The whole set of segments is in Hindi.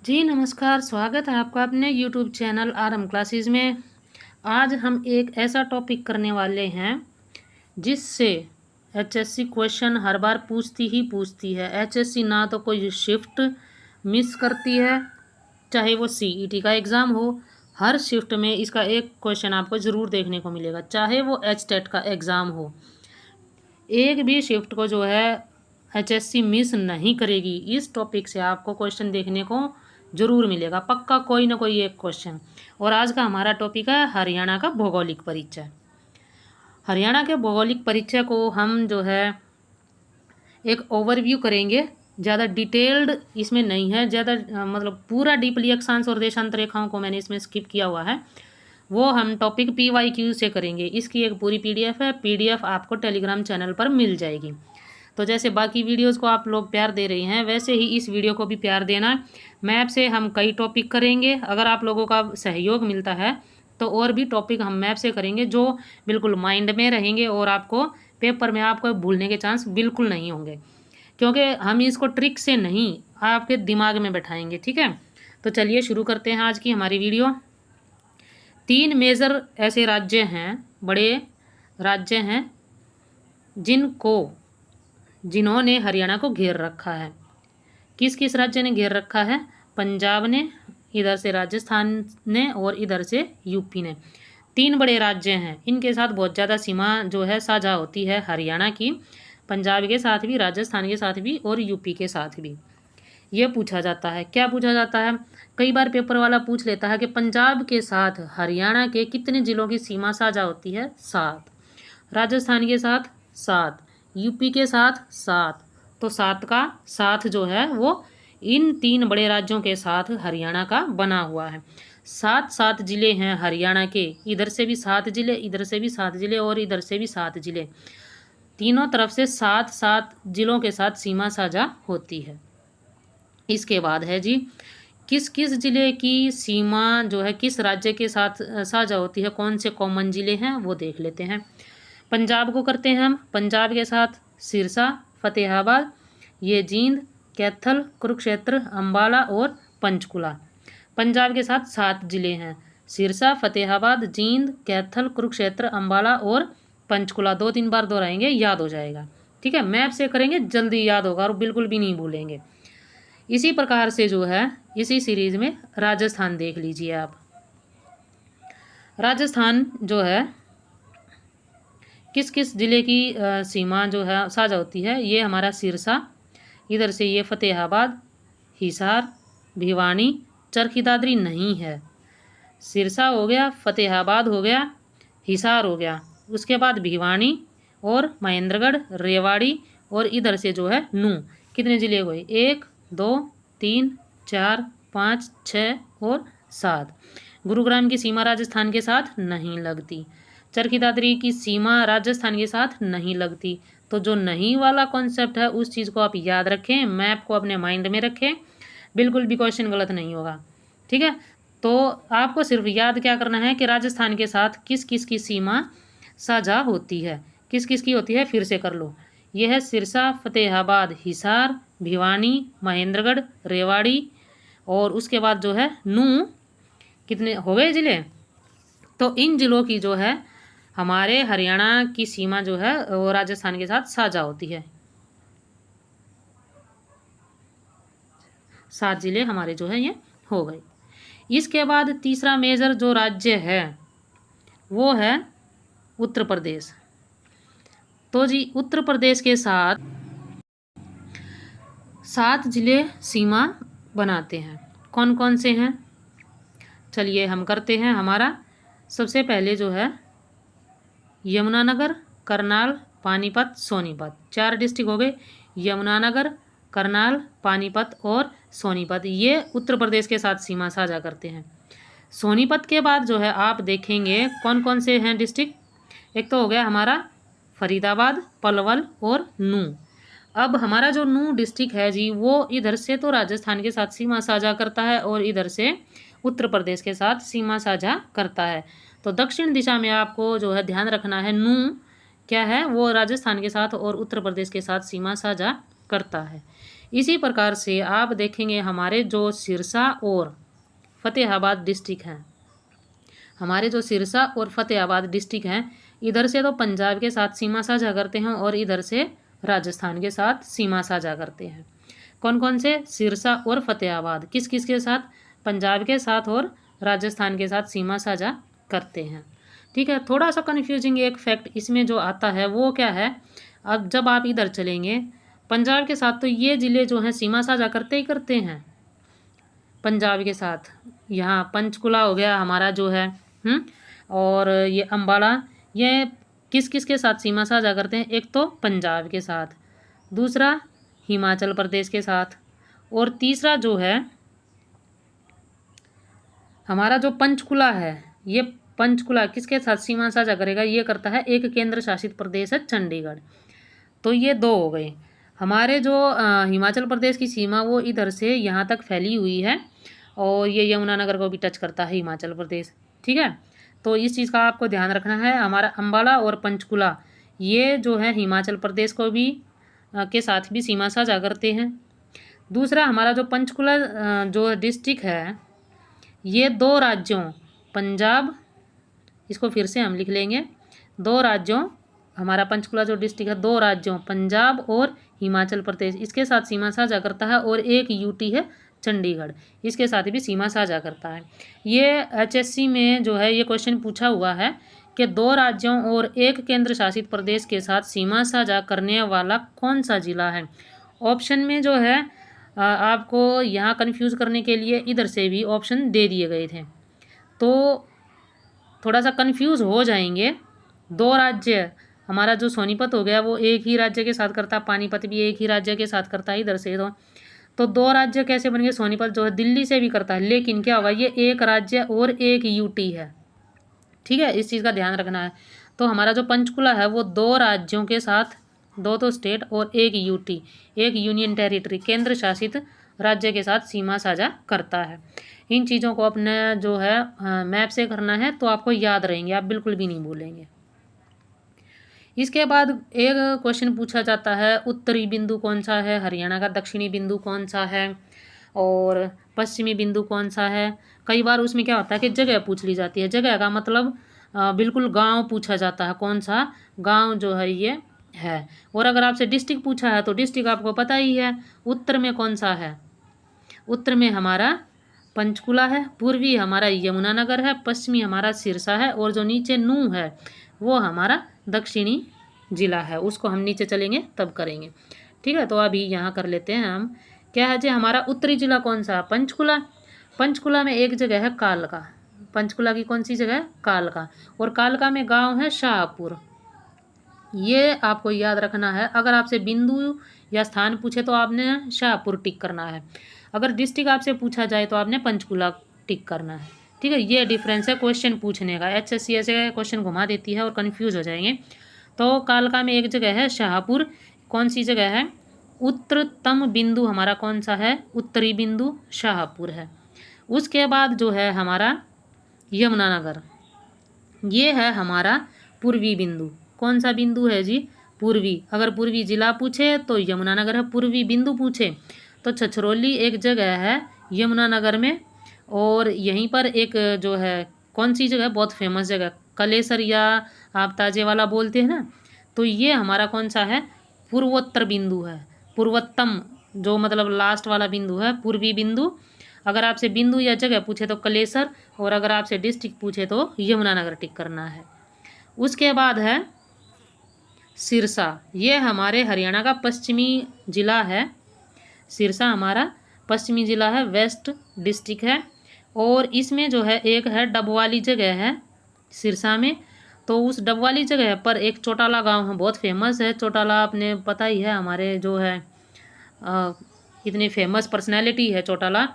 जी नमस्कार, स्वागत है आपका अपने यूट्यूब चैनल आरएम क्लासेस में। आज हम एक ऐसा टॉपिक करने वाले हैं जिससे एचएससी क्वेश्चन हर बार पूछती ही पूछती है। एचएससी ना तो कोई शिफ्ट मिस करती है, चाहे वो सीईटी का एग्ज़ाम हो। हर शिफ्ट में इसका एक क्वेश्चन आपको ज़रूर देखने को मिलेगा, चाहे वो एचटेट का एग्ज़ाम हो। एक भी शिफ्ट को जो है एचएससी मिस नहीं करेगी। इस टॉपिक से आपको क्वेश्चन देखने को जरूर मिलेगा, पक्का कोई ना कोई एक क्वेश्चन। और आज का हमारा टॉपिक है हरियाणा का भौगोलिक परिचय। हरियाणा के भौगोलिक परिचय को हम जो है एक ओवरव्यू करेंगे, ज़्यादा डिटेल्ड इसमें नहीं है। ज़्यादा मतलब पूरा डीपली अक्षांश और देशांतर रेखाओं को मैंने इसमें स्किप किया हुआ है। वो हम टॉपिक PYQ से करेंगे। इसकी एक पूरी PDF है, PDF आपको टेलीग्राम चैनल पर मिल जाएगी। तो जैसे बाकी वीडियोस को आप लोग प्यार दे रहे हैं, वैसे ही इस वीडियो को भी प्यार देना। मैप से हम कई टॉपिक करेंगे, अगर आप लोगों का सहयोग मिलता है तो और भी टॉपिक हम मैप से करेंगे जो बिल्कुल माइंड में रहेंगे और आपको पेपर में आपको भूलने के चांस बिल्कुल नहीं होंगे, क्योंकि हम इसको ट्रिक से नहीं आपके दिमाग में बैठाएंगे। ठीक है, तो चलिए शुरू करते हैं आज की हमारी वीडियो। 3 मेजर ऐसे राज्य हैं, बड़े राज्य हैं जिन्होंने हरियाणा को घेर रखा है। किस किस राज्य ने घेर रखा है? पंजाब ने, इधर से राजस्थान ने और इधर से यूपी ने। 3 बड़े राज्य हैं, इनके साथ बहुत ज़्यादा सीमा जो है साझा होती है हरियाणा की, पंजाब के साथ भी, राजस्थान के साथ भी और यूपी के साथ भी। ये पूछा जाता है, क्या पूछा जाता है? कई बार पेपर वाला पूछ लेता है कि पंजाब के साथ हरियाणा के कितने जिलों की सीमा साझा होती है? 7। राजस्थान के साथ 7, यूपी के साथ 7। तो 7 का 7 जो है वो इन 3 बड़े राज्यों के साथ हरियाणा का बना हुआ है। 7 जिले हैं हरियाणा के, इधर से भी 7 जिले, इधर से भी 7 जिले और इधर से भी 7 जिले। तीनों तरफ से 7 जिलों के साथ सीमा साझा होती है। इसके बाद है जी, किस किस जिले की सीमा जो है किस राज्य के साथ साझा होती है, कौन से कॉमन जिले हैं वो देख लेते हैं। पंजाब को करते हैं हम। पंजाब के साथ सिरसा, फतेहाबाद, ये जींद, कैथल, कुरुक्षेत्र, अम्बाला और पंचकुला। पंजाब के साथ 7 जिले हैं, सिरसा, फतेहाबाद, जींद, कैथल, कुरुक्षेत्र, अम्बाला और पंचकुला। 2-3 बार दोहराएंगे, याद हो जाएगा। ठीक है, मैप से करेंगे, जल्दी याद होगा और बिल्कुल भी नहीं भूलेंगे। इसी प्रकार से जो है इसी सीरीज में राजस्थान देख लीजिए आप। राजस्थान जो है किस किस ज़िले की सीमा जो है साझा होती है? ये हमारा सिरसा, इधर से ये फतेहाबाद, हिसार, भिवानी, चरखी दादरी नहीं है। सिरसा हो गया, फतेहाबाद हो गया, हिसार हो गया, उसके बाद भिवानी और महेंद्रगढ़, रेवाड़ी और इधर से जो है नू। कितने ज़िले हुए? 1 2 3 4 5 6 और 7। गुरुग्राम की सीमा राजस्थान के साथ नहीं लगती। चरखी दादरी की सीमा राजस्थान के साथ नहीं लगती। तो जो नहीं वाला कॉन्सेप्ट है उस चीज़ को आप याद रखें, मैप को अपने माइंड में रखें, बिल्कुल भी क्वेश्चन गलत नहीं होगा। ठीक है, तो आपको सिर्फ याद क्या करना है कि राजस्थान के साथ किस किस की सीमा साझा होती है। किस किस की होती है फिर से कर लो। यह है सिरसा, फतेहाबाद, हिसार, भिवानी, महेंद्रगढ़, रेवाड़ी और उसके बाद जो है नू। कितने हो गए ज़िले? तो इन ज़िलों की जो है हमारे हरियाणा की सीमा जो है वो राजस्थान के साथ साझा होती है। 7 ज़िले हमारे जो है ये हो गए। इसके बाद तीसरा मेजर जो राज्य है वो है उत्तर प्रदेश। तो जी उत्तर प्रदेश के साथ 7 ज़िले सीमा बनाते हैं। कौन कौन से हैं? चलिए हम करते हैं। हमारा सबसे पहले जो है यमुनानगर, करनाल, पानीपत, सोनीपत। 4 डिस्ट्रिक्ट हो गए, यमुनानगर, करनाल, पानीपत और सोनीपत। ये उत्तर प्रदेश के साथ सीमा साझा करते हैं। सोनीपत के बाद जो है आप देखेंगे कौन कौन से हैं डिस्ट्रिक्ट। एक तो हो गया हमारा फरीदाबाद, पलवल और नू। अब हमारा जो नू डिस्ट्रिक्ट है जी वो इधर से तो राजस्थान के साथ सीमा साझा करता है और इधर से उत्तर प्रदेश के साथ सीमा साझा करता है। तो दक्षिण दिशा में आपको जो है ध्यान रखना है, नू क्या है वो राजस्थान के साथ और उत्तर प्रदेश के साथ सीमा साझा करता है। इसी प्रकार से आप देखेंगे हमारे जो सिरसा और फतेहाबाद डिस्ट्रिक्ट हैं, हमारे जो सिरसा और फतेहाबाद डिस्ट्रिक्ट हैं, इधर से तो पंजाब के साथ सीमा साझा करते हैं और इधर से राजस्थान के साथ सीमा साझा करते हैं। कौन कौन से? सिरसा और फतेहाबाद किस किस के साथ? पंजाब के साथ और राजस्थान के साथ सीमा साझा करते हैं। ठीक है, थोड़ा सा कन्फ्यूजिंग एक फैक्ट इसमें जो आता है वो क्या है, अब जब आप इधर चलेंगे पंजाब के साथ तो ये ज़िले जो हैं सीमा साझा करते ही करते हैं पंजाब के साथ। यहाँ पंचकुला हो गया हमारा जो है, और ये अम्बाला, ये किस किस के साथ सीमा साझा करते हैं? एक तो पंजाब के साथ, दूसरा हिमाचल प्रदेश के साथ, और तीसरा जो है हमारा जो पंचकुला है, ये पंचकुला किसके साथ सीमा साझा करेगा? ये करता है एक केंद्र शासित प्रदेश है चंडीगढ़। तो ये दो हो गए। हमारे जो हिमाचल प्रदेश की सीमा वो इधर से यहाँ तक फैली हुई है और ये यमुनानगर को भी टच करता है हिमाचल प्रदेश। ठीक है, तो इस चीज़ का आपको ध्यान रखना है। हमारा अम्बाला और पंचकुला ये जो है हिमाचल प्रदेश को भी के साथ भी सीमा साझा करते हैं। दूसरा हमारा जो पंचकुला जो डिस्ट्रिक्ट है, ये दो राज्यों पंजाब, इसको फिर से हम लिख लेंगे, दो राज्यों, हमारा पंचकुला जो डिस्ट्रिक्ट है दो राज्यों पंजाब और हिमाचल प्रदेश इसके साथ सीमा साझा करता है, और एक यूटी है चंडीगढ़, इसके साथ भी सीमा साझा करता है। ये एचएससी में जो है ये क्वेश्चन पूछा हुआ है कि दो राज्यों और एक केंद्र शासित प्रदेश के साथ सीमा साझा करने वाला कौन सा जिला है। ऑप्शन में जो है आपको यहाँ कंफ्यूज करने के लिए इधर से भी ऑप्शन दे दिए गए थे, तो थोड़ा सा कंफ्यूज हो जाएंगे। दो राज्य, हमारा जो सोनीपत हो गया वो एक ही राज्य के साथ करता है, पानीपत भी एक ही राज्य के साथ करता है इधर से, तो दो राज्य कैसे बन गए? सोनीपत जो है दिल्ली से भी करता है, लेकिन क्या होगा, ये एक राज्य और एक यूटी है। ठीक है, इस चीज़ का ध्यान रखना है। तो हमारा जो पंचकुला है वो दो राज्यों के साथ, दो तो स्टेट और एक यूटी, एक यूनियन टेरिटरी केंद्र शासित राज्य के साथ सीमा साझा करता है। इन चीज़ों को अपने जो है मैप से करना है तो आपको याद रहेंगे, आप बिल्कुल भी नहीं भूलेंगे। इसके बाद एक क्वेश्चन पूछा जाता है, उत्तरी बिंदु कौन सा है हरियाणा का, दक्षिणी बिंदु कौन सा है और पश्चिमी बिंदु कौन सा है। कई बार उसमें क्या होता है कि जगह पूछ ली जाती है, जगह का मतलब बिल्कुल गांव पूछा जाता है, कौन सा गांव जो है ये है। और अगर आपसे डिस्ट्रिक्ट पूछा है तो डिस्ट्रिक्ट आपको पता ही है, उत्तर में कौन सा है, उत्तर में हमारा पंचकुला है, पूर्वी हमारा यमुनानगर है, पश्चिमी हमारा सिरसा है, और जो नीचे नू है वो हमारा दक्षिणी जिला है, उसको हम नीचे चलेंगे तब करेंगे। ठीक है, तो अभी यहाँ कर लेते हैं हम। क्या है जी, हमारा उत्तरी जिला कौन सा? पंचकुला। पंचकुला में एक जगह है कालका, पंचकुला की कौन सी जगह है? कालका, और कालका में गांव है शाहपुर। ये आपको याद रखना है। अगर आपसे बिंदु या स्थान पूछे तो आपने शाहपुर टिक करना है, अगर डिस्ट्रिक्ट आपसे पूछा जाए तो आपने पंचकुला टिक करना है। ठीक है, ये डिफरेंस है क्वेश्चन पूछने का। एचएससी ऐसे क्वेश्चन घुमा देती है और कंफ्यूज हो जाएंगे। तो कालका में एक जगह है शाहपुर, कौन सी जगह है? उत्तरतम बिंदु हमारा कौन सा है? उत्तरी बिंदु शाहपुर है। उसके बाद जो है हमारा यमुनानगर, ये है हमारा पूर्वी बिंदु। कौन सा बिंदु है जी? पूर्वी। अगर पूर्वी जिला पूछे तो यमुनानगर है, पूर्वी बिंदु पूछे तो छछरौली एक जगह है यमुनानगर में, और यहीं पर एक जो है कौन सी जगह, बहुत फेमस जगह कलेसर या आप ताजे वाला बोलते हैं ना, तो ये हमारा कौन सा है? पूर्वोत्तर बिंदु है। पूर्वोत्तम जो मतलब लास्ट वाला बिंदु है पूर्वी बिंदु। अगर आपसे बिंदु या जगह पूछे तो कलेसर, और अगर आपसे डिस्ट्रिक्ट पूछे तो यमुनानगर टिक करना है। उसके बाद है सिरसा, ये हमारे हरियाणा का पश्चिमी जिला है। सिरसा हमारा पश्चिमी जिला है, वेस्ट डिस्ट्रिक्ट है, और इसमें जो है एक है डबवाली जगह है सिरसा में। तो उस डबवाली जगह पर एक चौटाला गांव है, बहुत फेमस है चौटाला, आपने पता ही है, हमारे जो है इतनी फेमस पर्सनैलिटी है चौटाला।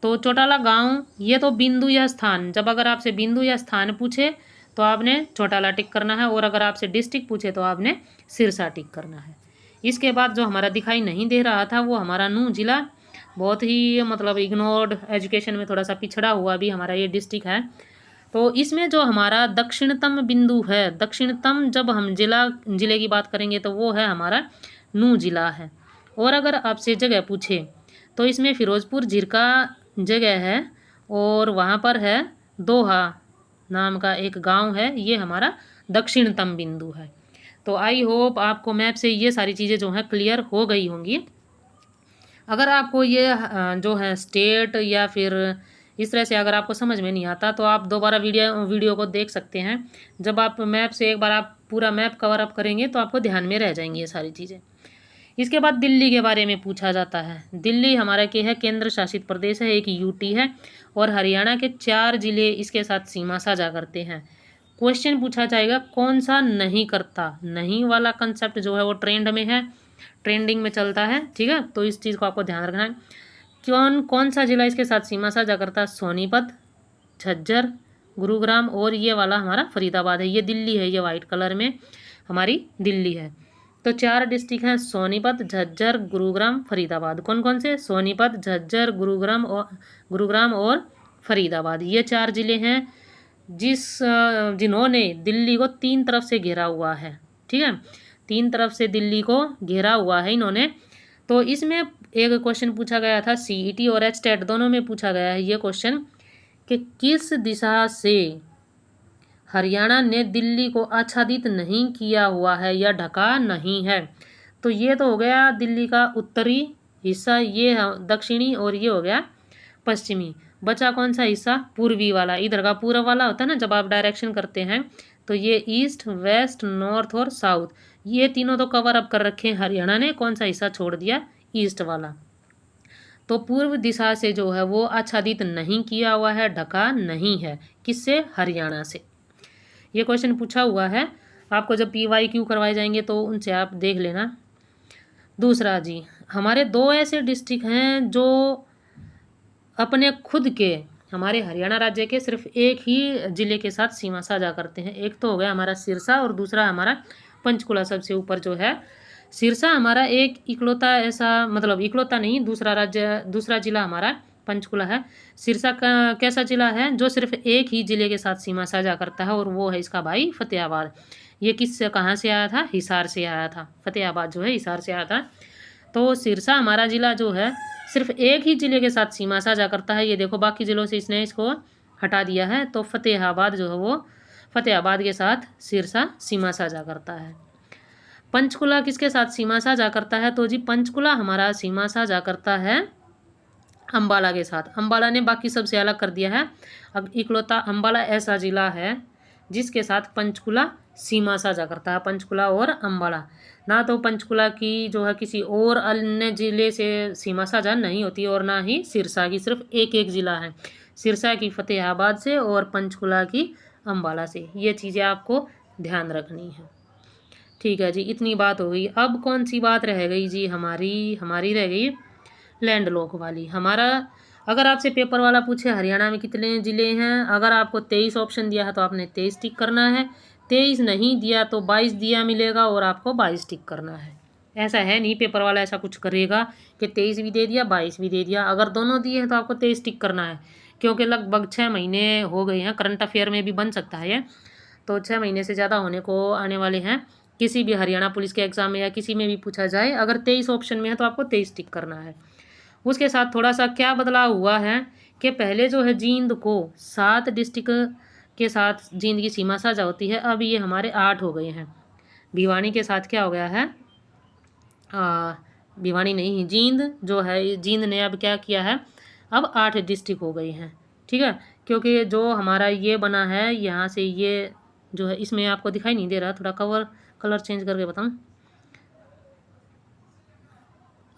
तो चौटाला गांव, ये तो बिंदु या स्थान, जब अगर आपसे बिंदु या स्थान पूछे तो आपने चौटाला टिक करना है, और अगर आपसे डिस्ट्रिक्ट पूछे तो आपने सिरसा टिक करना है। इसके बाद जो हमारा दिखाई नहीं दे रहा था वो हमारा नूंह जिला, बहुत ही मतलब इग्नोर्ड, एजुकेशन में थोड़ा सा पिछड़ा हुआ भी हमारा ये डिस्ट्रिक्ट है। तो इसमें जो हमारा दक्षिणतम बिंदु है, दक्षिणतम जब हम जिले की बात करेंगे तो वो है हमारा नूंह जिला है। और अगर आपसे जगह पूछे तो इसमें फिरोजपुर झिरका जगह है और वहाँ पर है दोहा नाम का एक गांव है, ये हमारा दक्षिणतम बिंदु है। तो आई होप आपको मैप से ये सारी चीज़ें जो हैं क्लियर हो गई होंगी। अगर आपको ये जो है स्टेट या फिर इस तरह से अगर आपको समझ में नहीं आता तो आप दोबारा वीडियो को देख सकते हैं। जब आप मैप से एक बार आप पूरा मैप कवर अप करेंगे तो आपको ध्यान में रह जाएंगी ये सारी चीज़ें। इसके बाद दिल्ली के बारे में पूछा जाता है। दिल्ली हमारा क्या है, केंद्र शासित प्रदेश है, एक यूटी है और हरियाणा के 4 जिले इसके साथ सीमा साझा करते हैं। क्वेश्चन पूछा जाएगा कौन सा नहीं करता, नहीं वाला कंसेप्ट जो है वो ट्रेंड में है, ट्रेंडिंग में चलता है, ठीक है। तो इस चीज़ को आपको ध्यान रखना है। कौन सा जिला इसके साथ सीमा साझा करता है, सोनीपत, झज्जर, गुरुग्राम और ये वाला हमारा फरीदाबाद है। ये दिल्ली है, ये वाइट कलर में हमारी दिल्ली है। तो 4 डिस्ट्रिक्ट हैं, सोनीपत, झज्जर, गुरुग्राम, फरीदाबाद। कौन कौन से, सोनीपत, झज्जर, गुरुग्राम और फरीदाबाद, ये 4 ज़िले हैं जिन्होंने दिल्ली को 3 तरफ से घेरा हुआ है, ठीक है। 3 तरफ से दिल्ली को घेरा हुआ है इन्होंने। तो इसमें एक क्वेश्चन पूछा गया था, सीईटी और एचटेट दोनों में पूछा गया है ये क्वेश्चन कि किस दिशा से हरियाणा ने दिल्ली को आच्छादित नहीं किया हुआ है या ढका नहीं है। तो ये तो हो गया दिल्ली का उत्तरी हिस्सा, ये दक्षिणी और ये हो गया पश्चिमी। बचा कौन सा हिस्सा, पूर्वी वाला। इधर का पूर्व वाला होता है ना, जब आप डायरेक्शन करते हैं तो ये ईस्ट, वेस्ट, नॉर्थ और साउथ, ये तीनों तो कवर अप कर रखे हैं हरियाणा ने। कौन सा हिस्सा छोड़ दिया, ईस्ट वाला। तो पूर्व दिशा से जो है वो आच्छादित नहीं किया हुआ है, ढका नहीं है। किससे, हरियाणा से। ये क्वेश्चन पूछा हुआ है आपको, जब PYQ करवाए जाएंगे तो उनसे आप देख लेना। दूसरा जी, हमारे 2 ऐसे डिस्ट्रिक्ट हैं जो अपने खुद के, हमारे हरियाणा राज्य के सिर्फ एक ही ज़िले के साथ सीमा साझा करते हैं। एक तो हो गया हमारा सिरसा और दूसरा हमारा पंचकुला। सबसे ऊपर जो है सिरसा हमारा एक इकलौता ऐसा, मतलब इकलौता नहीं, दूसरा ज़िला हमारा पंचकुला है। सिरसा का कैसा ज़िला है जो सिर्फ एक ही ज़िले के साथ सीमा साझा करता है और वो है इसका भाई फतेहाबाद। ये कहाँ से आया था, हिसार से आया था। फतेहाबाद जो है हिसार से आया था। तो सिरसा हमारा ज़िला जो है सिर्फ एक ही ज़िले के साथ सीमा साझा करता है। ये देखो बाकी ज़िलों से इसने इसको हटा दिया है। तो फतेहाबाद जो है वो फतेहाबाद के साथ सिरसा सीमा साझा करता है। पंचकुला किसके साथ सीमा साझा करता है, तो जी पंचकुला हमारा सीमा साझा करता है अम्बाला के साथ। अम्बाला ने बाकी सबसे अलग कर दिया है। अब इकलौता अम्बाला ऐसा ज़िला है जिसके साथ पंचकुला सीमा साझा करता है, पंचकुला और अम्बाला। ना तो पंचकुला की जो है किसी और अन्य ज़िले से सीमा साझा नहीं होती और ना ही सिरसा की, सिर्फ एक एक ज़िला है, सिरसा की फतेहाबाद से और पंचकुला की अम्बाला से। ये चीज़ें आपको ध्यान रखनी है, ठीक है जी। इतनी बात हो गई। अब कौन सी बात रह गई जी, हमारी रह गई लैंड लॉक वाली। हमारा अगर आपसे पेपर वाला पूछे हरियाणा में कितने ज़िले हैं, अगर आपको 23 ऑप्शन दिया है तो आपने 23 टिक करना है। 23 नहीं दिया तो 22 दिया मिलेगा और आपको 22 टिक करना है। ऐसा है नहीं पेपर वाला ऐसा कुछ करेगा कि 23 भी दे दिया 22 भी दे दिया। अगर दोनों दिए हैं तो आपको 23 टिक करना है, क्योंकि लगभग 6 महीने हो गए हैं। करंट अफेयर में भी बन सकता है ये, तो 6 महीने से ज़्यादा होने को आने वाले हैं। किसी भी हरियाणा पुलिस के एग्ज़ाम में या किसी में भी पूछा जाए, अगर 23 ऑप्शन में है तो आपको 23 टिक करना है। उसके साथ थोड़ा सा क्या बदलाव हुआ है कि पहले जो है जींद को 7 डिस्ट्रिक्ट के साथ जींद की सीमा साझा होती है, अब ये हमारे 8 हो गए हैं। भिवानी के साथ क्या हो गया है, भिवानी नहीं, जींद जो है, जींद ने अब क्या किया है, अब 8 डिस्ट्रिक्ट हो गई हैं, ठीक है। क्योंकि जो हमारा ये बना है यहाँ से, ये जो है इसमें आपको दिखाई नहीं दे रहा, थोड़ा कलर चेंज करके बताऊँ।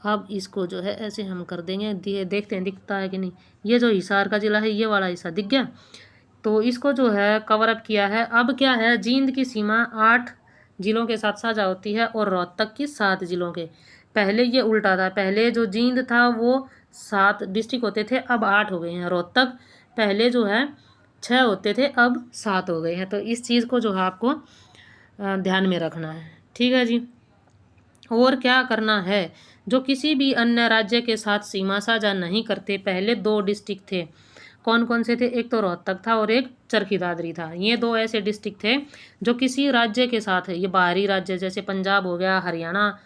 अब इसको जो है ऐसे हम कर देंगे, देखते हैं दिखता है कि नहीं। ये जो हिसार का ज़िला है ये वाला हिस्सा दिख गया, तो इसको जो है कवर अप किया है। अब क्या है, जींद की सीमा 8 ज़िलों के साथ साझा होती है और रोहतक की 7 ज़िलों के। पहले ये उल्टा था, पहले जो जींद था वो 7 डिस्ट्रिक्ट होते थे, अब 8 हो गए हैं। रोहतक पहले जो है 6 होते थे, अब 7 हो गए हैं। तो इस चीज़ को जो है आपको ध्यान में रखना है, ठीक है जी। और क्या करना है, जो किसी भी अन्य राज्य के साथ सीमा साझा नहीं करते। पहले 2 डिस्ट्रिक्ट थे, कौन कौन से थे, एक तो रोहतक था और एक चरखी दादरी था। ये 2 ऐसे डिस्ट्रिक्ट थे जो किसी राज्य के साथ, ये बाहरी राज्य जैसे पंजाब हो गया, हरियाणा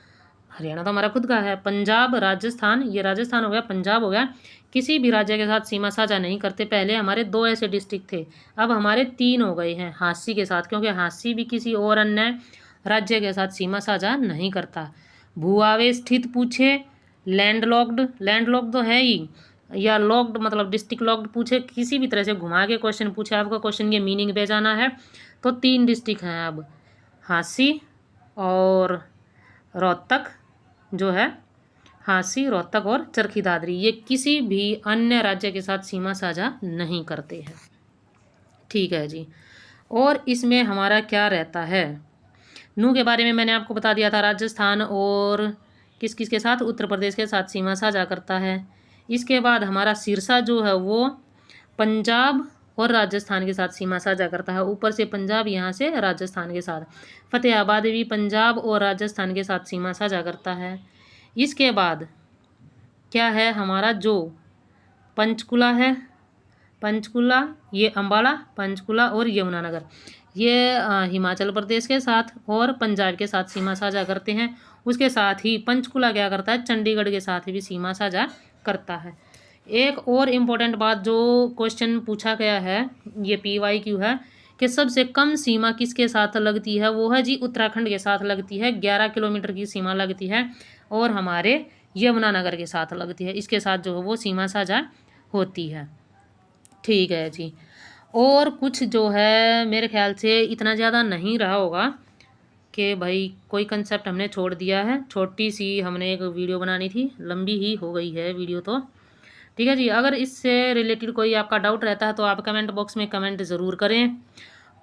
हरियाणा तो हमारा खुद का है। पंजाब, राजस्थान, ये राजस्थान हो गया, पंजाब हो गया, किसी भी राज्य के साथ सीमा साझा नहीं करते। पहले हमारे 2 ऐसे डिस्ट्रिक्ट थे, अब हमारे 3 हो गए हैं हांसी के साथ, क्योंकि हांसी भी किसी और अन्य राज्य के साथ सीमा साझा नहीं करता। भूआवेश स्थित पूछे, लैंडलॉक्ड, लैंडलॉक्ड तो है ही, या लॉक्ड मतलब डिस्ट्रिक्ट लॉक्ड पूछे, किसी भी तरह से घुमा के क्वेश्चन पूछे, आपका क्वेश्चन ये मीनिंग पे जाना है, तो 3 डिस्ट्रिक्ट हैं अब, हांसी और रोहतक जो है, हांसी, रोहतक और चरखी दादरी, ये किसी भी अन्य राज्य के साथ सीमा साझा नहीं करते हैं। ठीक है जी। और इसमें हमारा क्या रहता है, नू के बारे में मैंने आपको बता दिया था, राजस्थान और किस किस के साथ, उत्तर प्रदेश के साथ सीमा साझा करता है। इसके बाद हमारा सिरसा जो है वो पंजाब और राजस्थान के साथ सीमा साझा करता है, ऊपर से पंजाब, यहाँ से राजस्थान के साथ। फतेहाबाद भी पंजाब और राजस्थान के साथ सीमा साझा करता है। इसके बाद क्या है हमारा, जो पंचकुला है, पंचकुला, ये अम्बाला, पंचकुला और यमुनानगर, ये हिमाचल प्रदेश के साथ और पंजाब के साथ सीमा साझा करते हैं। उसके साथ ही पंचकुला क्या करता है, चंडीगढ़ के साथ भी सीमा साझा करता है। एक और इम्पोर्टेंट बात जो क्वेश्चन पूछा गया है, ये PYQ है, कि सबसे कम सीमा किसके साथ लगती है, वो है जी उत्तराखंड के साथ लगती है, 11 किलोमीटर की सीमा लगती है, और हमारे यमुनानगर के साथ लगती है, इसके साथ जो है वो सीमा साझा होती है। ठीक है जी। और कुछ जो है मेरे ख्याल से इतना ज़्यादा नहीं रहा होगा कि भाई कोई कंसेप्ट हमने छोड़ दिया है, छोटी सी हमने एक वीडियो बनानी थी, लंबी ही हो गई है वीडियो तो। ठीक है जी। अगर इससे रिलेटेड कोई आपका डाउट रहता है तो आप कमेंट बॉक्स में कमेंट ज़रूर करें,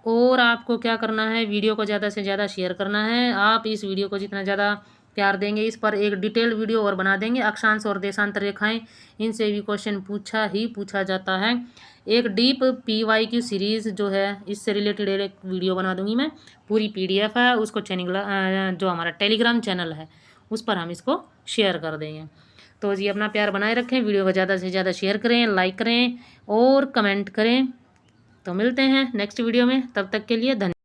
और आपको क्या करना है, वीडियो को ज़्यादा से ज़्यादा शेयर करना है। आप इस वीडियो को जितना ज़्यादा प्यार देंगे, इस पर एक डिटेल वीडियो और बना देंगे, अक्षांश और देशांतर रेखाएं, इनसे भी क्वेश्चन पूछा जाता है। एक डीप PYQ सीरीज़ जो है, इससे रिलेटेड एक वीडियो बना दूंगी मैं, पूरी PDF है, उसको जो हमारा टेलीग्राम चैनल है उस पर हम इसको शेयर कर देंगे। तो जी अपना प्यार बनाए रखें, वीडियो को ज़्यादा से ज़्यादा शेयर करें, लाइक करें और कमेंट करें। तो मिलते हैं नेक्स्ट वीडियो में, तब तक के लिए धन्यवाद।